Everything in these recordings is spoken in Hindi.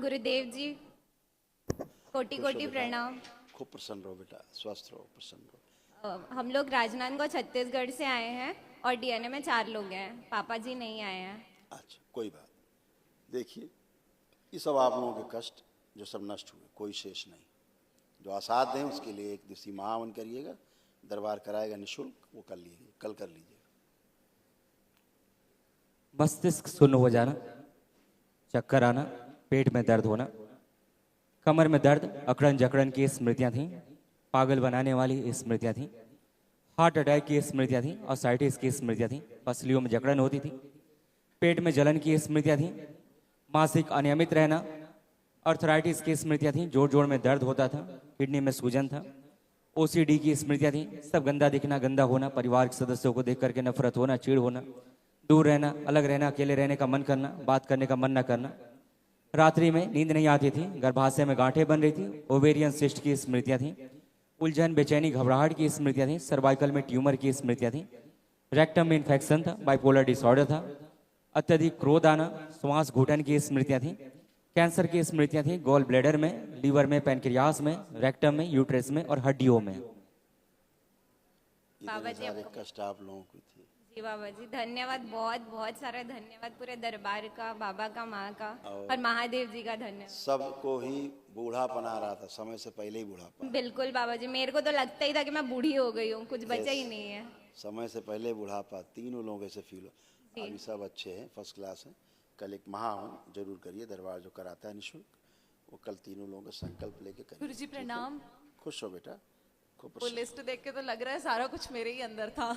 गुरुदेव जी, कोटि खुश हो कोटि बेटा। प्रणाम। खूब प्रसन्न रहो बेटा, स्वस्थ रहो, प्रसन्न रहो। हम लोग राजनांदगांव छत्तीसगढ़ से आए हैं और डीएनए में 4 लोग हैं। पापा जी नहीं आए हैं। अच्छा, कोई बात देखिए, ये सब आप लोगों के कष्ट जो सब नष्ट हुए, कोई शेष नहीं। जो आसाद हैं उसके लिए एक दिवसीय महावन करिएगा, दरबार कराएगा निःशुल्क, वो कर लीजिए, कल कर लीजिएगा। मस्तिष्क शून्य हो जाना, चक्कर आना, पेट में दर्द होना, कमर में दर्द, अकड़न जकड़न की स्मृतियां थीं, पागल बनाने वाली स्मृतियां थीं, हार्ट अटैक की स्मृतियां थीं, ऑसाइटिस की स्मृतियां थीं, पसलियों में जकड़न होती थी, पेट में जलन की स्मृतियां थीं, मासिक अनियमित रहना, अर्थराइटिस की स्मृतियां थीं, जोड़ जोड़ में दर्द होता था, किडनी में सूजन था, ओसीडी की स्मृतियां थीं, सब गंदा दिखना, गंदा होना, परिवार के सदस्यों को देख करके नफरत होना, चिढ़ होना, दूर रहना, अलग रहना, अकेले रहने का मन करना, बात करने का मन न करना, रात्रि में नींद नहीं आती थी, गर्भाशय में गांठें बन रही थी, ओवेरियन सिस्ट की स्मृतियां थीं, उलझन, बेचैनी, घबराहट की स्मृतियां थीं, सर्वाइकल में ट्यूमर की स्मृतियां थीं, रेक्टम में इन्फेक्शन था, बाइपोलर डिसऑर्डर था, अत्यधिक क्रोध आना, श्वास घुटन की स्मृतियां थीं, कैंसर की स्मृतियां थीं, गॉल ब्लैडर में, लीवर में, पैनक्रियास में, रेक्टम में, यूट्रस में और हड्डियों में। बाबा इतने जी सारे आपको- कष्ट आप लोगों को थे। जी बाबा जी, धन्यवाद। बहुत बहुत सारा धन्यवाद पूरे दरबार का, बाबा का, माँ का और महादेव जी का धन्यवाद। सबको ही बूढ़ा बना रहा था, समय से पहले ही बूढ़ापा। बिल्कुल बाबा जी, मेरे को तो लगता ही था कि मैं बूढ़ी हो गई हूँ, कुछ बचा ही नहीं है। समय से पहले बुढ़ापा, तीनों लोगों से फील हो। अभी सब अच्छे हैं, फर्स्ट क्लास हैं। कल एक महावन जरूर करिए, दरबार जो कराता है निःशुल्क, वो कल तीनों लोगों का संकल्प लेके करिए। गुरुजी प्रणाम। खुश हो बेटा, खूब वो प्रसन्न। लिस्ट देख के तो लग रहा है सारा कुछ मेरे ही अंदर था।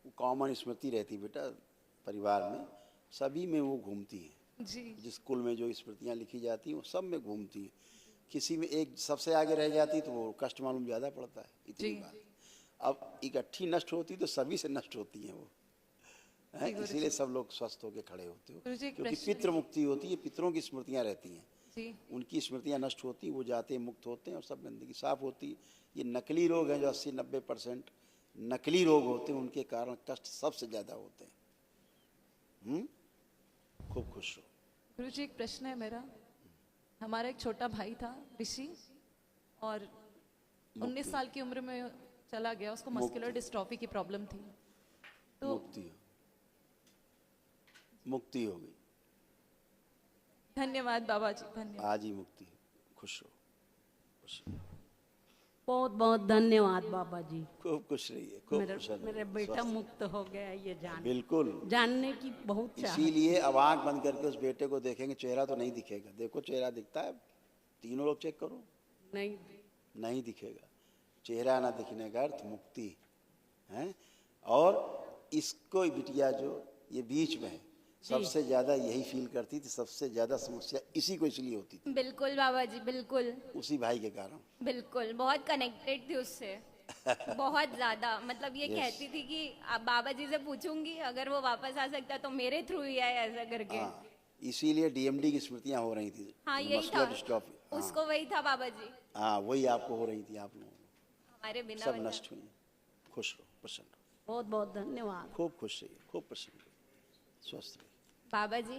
वो कॉमन स्मृति रहती बेटा परिवार में, सभी में वो घूमती है। जी जिस कुल में जो स्मृतियाँ लिखी जाती हैं वो सब में घूमती है। किसी में एक सबसे आगे रह जाती तो वो कष्ट मालूम ज़्यादा पड़ता है, इतनी जी। बात। अब इकट्ठी नष्ट होती तो सभी से नष्ट होती हैं वो, हैं? इसीलिए सब लोग स्वस्थ होकर खड़े होते हो, गुरुजी, एक क्योंकि प्रश्न- पितृ मुक्ति होती है, पितरों की स्मृतियाँ रहती हैं, जी उनकी स्मृतियाँ नष्ट होती, वो जाते हैं, मुक्त होते हैं और सब गंदगी साफ होती है। ये नकली रोग हैं जो 80-90% नकली रोग होते हैं, उनके कारण कष्ट सबसे ज़्यादा होते हैं। खूब खुश हो। गुरुजी, एक प्रश्न है मेरा। हमारा एक छोटा भाई था ऋषि, और 19 साल की उम्र में चला गया। उसको मस्कुलर डिस्ट्रॉफी की प्रॉब्लम थी। तो मुक्ति हो, मुक्ति हो गई, धन्यवाद बाबा जी, धन्यवाद। आज ही मुक्ति हो। खुश हो, खुश हो। बहुत बहुत धन्यवाद बाबा जी। खूब खुश रहिए, खूब मेरे खुश रहिए, मेरे बेटा स्वस्थ। मुक्त हो गया, ये बिल्कुल, जानने की बहुत चाह। इसीलिए अब आंख बंद करके उस बेटे को देखेंगे, चेहरा तो नहीं दिखेगा। देखो चेहरा दिखता है, तीनों लोग चेक करो, नहीं, नहीं दिखेगा। चेहरा ना दिखने का अर्थ मुक्ति है। और इसको बिटिया जो ये बीच में है, सबसे ज्यादा यही फील करती थी, सबसे ज्यादा समस्या इसी को इसलिए होती थी, बिल्कुल बाबा जी, बिल्कुल उसी भाई के कारण। बिल्कुल। बहुत कनेक्टेड थी उससे, बहुत ज्यादा। मतलब ये Yes. कहती थी कि अब बाबा जी से पूछूंगी, अगर वो वापस आ सकता तो मेरे थ्रू ही आए, ऐसा करके। हाँ, इसीलिए डीएमडी की स्मृतियां हो रही थी। हाँ, यही मस्कुलर था। डिस्ट्रॉफी। उसको वही था बाबा जी, हाँ, वही आपको हो रही थी, आप लोगों को। हमारे बिना सब वजह। नष्ट हुई। खुश रहो, प्रसन्न रहो, बहुत बहुत धन्यवाद। खूब खुश रहिए, खूब प्रसन्न रहिए, स्वस्थ रहिए। बाबा जी,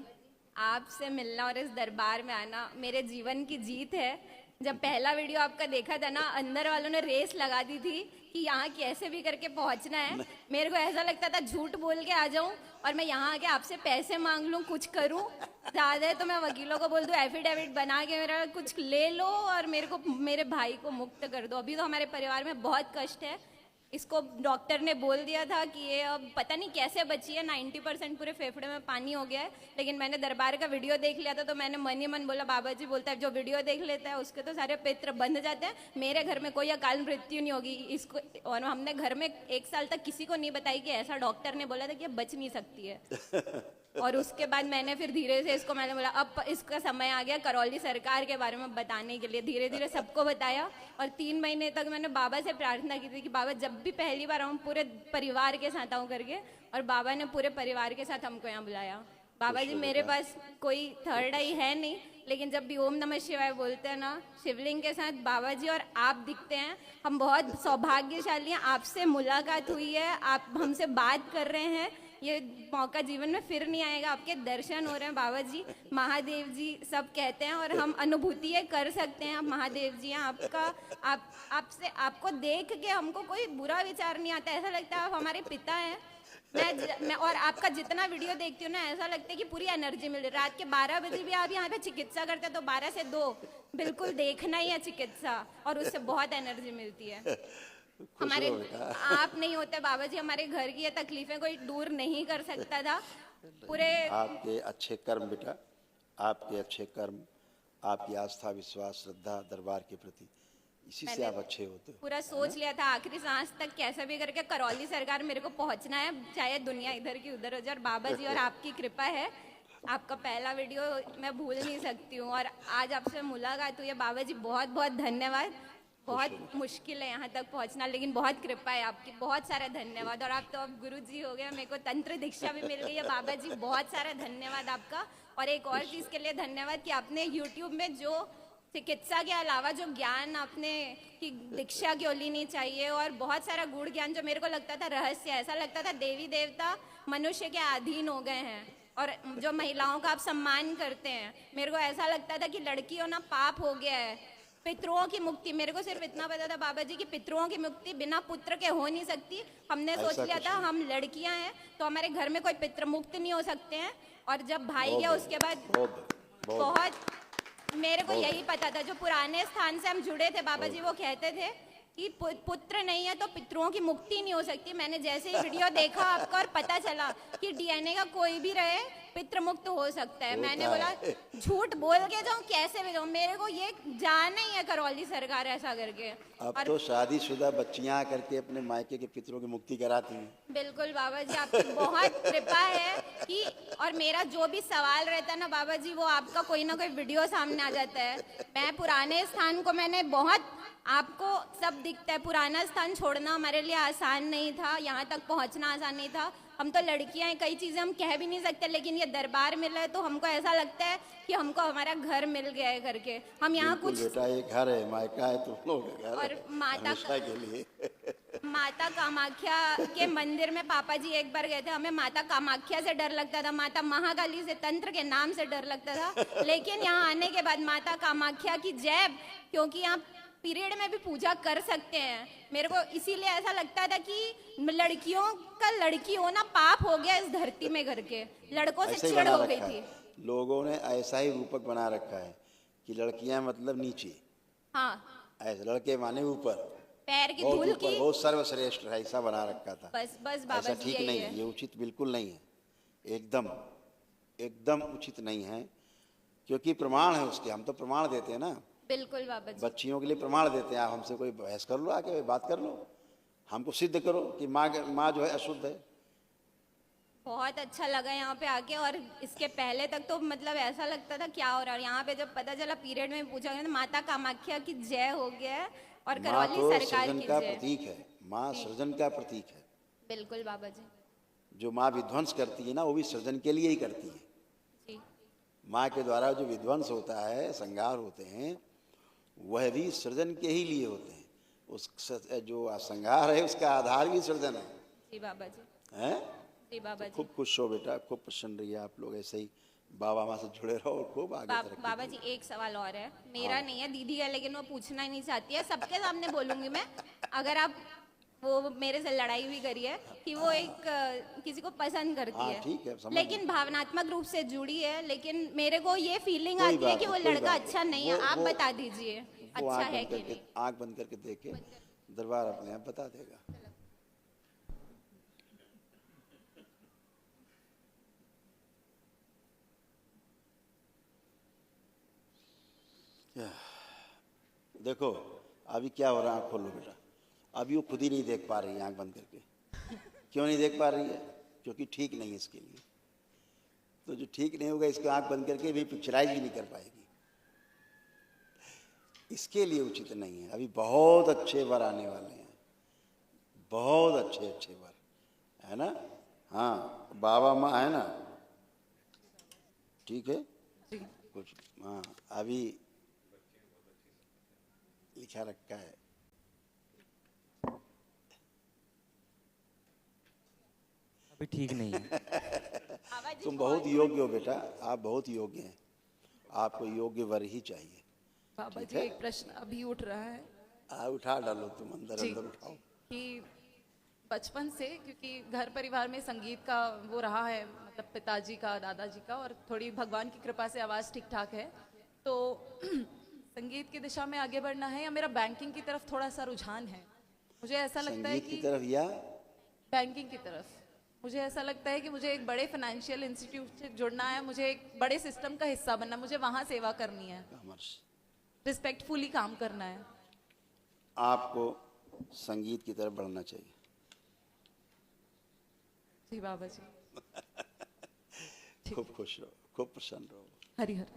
आपसे मिलना और इस दरबार में आना मेरे जीवन की जीत है। जब पहला वीडियो आपका देखा था ना, अंदर वालों ने रेस लगा दी थी कि यहाँ कैसे भी करके पहुँचना है। मेरे को ऐसा लगता था झूठ बोल के आ जाऊँ और मैं यहाँ आके आपसे पैसे मांग लूँ, कुछ करूँ। ज़्यादा है तो मैं वकीलों को बोल दूँ एफिडेविट बना के मेरा कुछ ले लो और मेरे को, मेरे भाई को मुक्त कर दो। अभी तो हमारे परिवार में बहुत कष्ट है। इसको डॉक्टर ने बोल दिया था कि ये अब पता नहीं कैसे बची है, 90% पूरे फेफड़े में पानी हो गया है। लेकिन मैंने दरबार का वीडियो देख लिया था तो मैंने मन ही मन बोला, बाबा जी बोलता है जो वीडियो देख लेता है उसके तो सारे पित्र बंध जाते हैं, मेरे घर में कोई अकाल मृत्यु नहीं होगी इसको। और हमने घर में 1 साल तक किसी को नहीं बताई कि ऐसा डॉक्टर ने बोला था कि ये बच नहीं सकती है। और उसके बाद मैंने फिर धीरे से इसको, मैंने बोला अब इसका समय आ गया करौली सरकार के बारे में बताने के लिए। धीरे धीरे सबको बताया और 3 महीने तक मैंने बाबा से प्रार्थना की थी कि बाबा जब भी पहली बार आऊँ पूरे परिवार के साथ आऊँ करके, और बाबा ने पूरे परिवार के साथ हमको यहाँ बुलाया। बाबा जी, मेरे पास कोई थर्ड आई है नहीं, लेकिन जब भी ओम नमः शिवाय बोलते हैं ना, शिवलिंग के साथ बाबा जी और आप दिखते हैं। हम बहुत सौभाग्यशाली हैं, आपसे मुलाकात हुई है, आप हमसे बात कर रहे हैं। ये मौका जीवन में फिर नहीं आएगा। आपके दर्शन हो रहे हैं बाबा जी, महादेव जी सब कहते हैं और हम अनुभूति ये कर सकते हैं। आप महादेव जी हैं, आपसे आपको देख के हमको कोई बुरा विचार नहीं आता, ऐसा लगता है आप हमारे पिता हैं। मैं और आपका जितना वीडियो देखती हूँ ना, ऐसा लगता है कि पूरी एनर्जी मिल रही है। रात के 12 बजे भी आप यहाँ पे चिकित्सा करते हैं तो 12 से 2 बिल्कुल देखना ही है चिकित्सा, और उससे बहुत एनर्जी मिलती है। हमारे आप नहीं होते बाबा जी, हमारे घर की ये तकलीफें कोई दूर नहीं कर सकता था। पूरे आपके अच्छे कर्म बेटा, आपके अच्छे कर्म, आपकी आस्था, विश्वास, श्रद्धा दरबार के प्रति, इसी से आप अच्छे होते हो। पूरा सोच लिया था आखिरी सांस तक कैसे भी करके करौली सरकार मेरे को पहुंचना है, चाहे दुनिया इधर की उधर हो जाए। और बाबा जी और आपकी कृपा है, आपका पहला वीडियो मैं भूल नहीं सकती हूँ और आज आपसे मुलाकात हुई है। बाबा जी बहुत बहुत धन्यवाद। बहुत मुश्किल है यहाँ तक पहुँचना, लेकिन बहुत कृपा है आपकी, बहुत सारा धन्यवाद। और आप तो अब गुरु जी हो गए, मेरे को तंत्र दीक्षा भी मिल गई है। बाबा जी बहुत सारा धन्यवाद आपका। और एक और चीज़ के लिए धन्यवाद कि आपने यूट्यूब में जो चिकित्सा के अलावा जो ज्ञान आपने कि दीक्षा क्यों लेनी चाहिए और बहुत सारा गुड़ ज्ञान, जो मेरे को लगता था रहस्य, ऐसा लगता था देवी देवता मनुष्य के अधीन हो गए हैं। और जो महिलाओं का आप सम्मान करते हैं, मेरे को ऐसा लगता था कि लड़कियों ना पाप हो गया है। पितरों की मुक्ति, मेरे को सिर्फ इतना पता था बाबा जी कि पितरों की मुक्ति बिना पुत्र के हो नहीं सकती। हमने सोच लिया था हम लड़कियां हैं तो हमारे घर में कोई पितृ मुक्त नहीं हो सकते हैं। और जब भाई गया उसके बाद बहुत मेरे को यही पता था, जो पुराने स्थान से हम जुड़े थे बाबा जी वो कहते थे कि पुत्र नहीं है तो पितरों की मुक्ति नहीं हो सकती। मैंने जैसे ही वीडियो देखा आपका और पता चला कि डीएनए का कोई भी रहे पितृ मुक्त हो सकता है, मैंने बोला झूठ बोल के जाऊं कैसे भी जाऊं, मेरे को ये जाना ही है करौली सरकार ऐसा करके। अब तो शादीशुदा बच्चियां करके अपने मायके के पितरों की मुक्ति कराती हैं। बिल्कुल बाबा जी, आपकी बहुत कृपा है कि, और मेरा जो भी सवाल रहता है ना बाबा जी, वो आपका कोई ना कोई वीडियो सामने आ जाता है। मैं पुराने स्थान को मैंने बहुत, आपको सब दिखता है, पुराना स्थान छोड़ना हमारे लिए आसान नहीं था, यहाँ तक पहुँचना आसान नहीं था। हम तो लड़कियां हैं, कई चीजें हम कह भी नहीं सकते, लेकिन ये दरबार मिला है तो हमको ऐसा लगता है कि हमको हमारा घर मिल गया है करके। हम यहाँ कुछ बेटा एक घर है, मायका है तुम लोग का घर और है, माता हमेशा के लिए। माता कामाख्या के मंदिर में पापा जी एक बार गए थे, हमें माता कामाख्या से डर लगता था, माता महाकाली से, तंत्र के नाम से डर लगता था। लेकिन यहाँ आने के बाद माता कामाख्या की जय, क्योंकि यहाँ पीरियड में भी पूजा कर सकते हैं। मेरे को इसीलिए ऐसा लगता था कि लड़कियों का लड़की होना पाप हो गया इस धरती में करके, लड़कों से चिढ़ हो गई थी। लोगों ने ऐसा ही रूपक बना रखा है कि लड़कियां मतलब नीचे, हाँ ऐसे लड़के माने ऊपर, पैर की बहुत धूल ऊपर, की, बहुत सर्वश्रेष्ठ, ऐसा बना रखा था। बस बाबा ऐसा जी ठीक यही नहीं है। है, ये उचित बिल्कुल नहीं है, एकदम एकदम उचित नहीं है। क्योंकि प्रमाण है उसके, हम तो प्रमाण देते हैं ना, बिल्कुल बाबा जी, बच्चियों के लिए प्रमाण देते हैं। आप हमसे कोई बहस कर लो, आके बात कर लो, हमको सिद्ध करो कि माँ जो है अशुद्ध है। बहुत अच्छा लगा यहाँ पे आके। और इसके पहले तक तो मतलब ऐसा लगता था क्या हो रहा है, और यहाँ पे जब पता चला पीरियड में पूछा गया तो माता कामाख्या की जय हो गया है और माँ करौली तो सरकार सृजन की का जय। प्रतीक है, माँ सृजन का प्रतीक है। बिल्कुल बाबा जी, जो माँ विध्वंस करती है ना, वो भी सृजन के लिए ही करती है। जी माँ के द्वारा जो विध्वंस होता है, संहार होते हैं, वह भी सृजन के ही लिए होते हैं। उस जो संहार है उसका आधार भी सृजन है। जी बाबा जी, हैं? जी बाबा जी। खूब खुश हो बेटा, खूब प्रसन्न रहिए आप लोग, ऐसे ही बाबा माँ से जुड़े रहो और खूब आगे तरक्की बाबा जी एक सवाल और है, मेरा नहीं है, दीदी है, लेकिन वो पूछना ही नहीं चाहती है, सबके सामने बोलूंगी मैं। अगर आप वो मेरे से लड़ाई भी करी है कि वो एक किसी को पसंद करती हाँ, है, ठीक है, समझ लेकिन भावनात्मक रूप से जुड़ी है, लेकिन मेरे को ये फीलिंग कोई आती है बात कि वो नहीं, कोई लड़का बात अच्छा नहीं वो- है। आप वो- बता दीजिए वो अच्छा है कि करके, नहीं। आंख बंद करके देखे, दरबार अपने आप बता देगा। देखो अभी क्या हो रहा है, आँख खोलो बेटा। अभी वो खुद ही नहीं देख पा रही है आंख बंद करके। क्यों नहीं देख पा रही है? क्योंकि ठीक नहीं है इसके लिए। तो जो ठीक नहीं होगा इसको आंख बंद करके भी पिक्चराइज भी नहीं कर पाएगी। इसके लिए उचित नहीं है। अभी बहुत अच्छे वर आने वाले हैं, बहुत अच्छे अच्छे वर, है ना? हाँ, बाबा माँ है ना, ठीक है कुछ, हाँ अभी लिखा रखा है। भी ठीक नहीं है। बाबा जी तुम बहुत योग्य हो बेटा, आप बहुत योग्य हैं, आपको योग्य वर ही चाहिए। बाबा जी एक प्रश्न अभी उठ रहा है उठा डालो, तुम अंदर जी। अंदर उठाओ। कि बचपन से, क्योंकि घर परिवार में संगीत का वो रहा है, मतलब पिताजी का, दादाजी का, और थोड़ी भगवान की कृपा से आवाज़ ठीक ठाक है, तो संगीत की दिशा में आगे बढ़ना है या मेरा बैंकिंग की तरफ थोड़ा सा रुझान है। मुझे ऐसा लगता है संगीत की कि तरफ या बैंकिंग की तरफ, मुझे ऐसा लगता है कि मुझे एक बड़े फाइनेंशियल इंस्टीट्यूट से जुड़ना है, मुझे एक बड़े सिस्टम का हिस्सा बनना है, मुझे वहाँ सेवा करनी है, कॉमर्स। रिस्पेक्टफुली काम करना है। आपको संगीत की तरफ बढ़ना चाहिए। जी बाबा जी। खूब खुश रहो, खूब प्रसन्न रहो। हरि हर।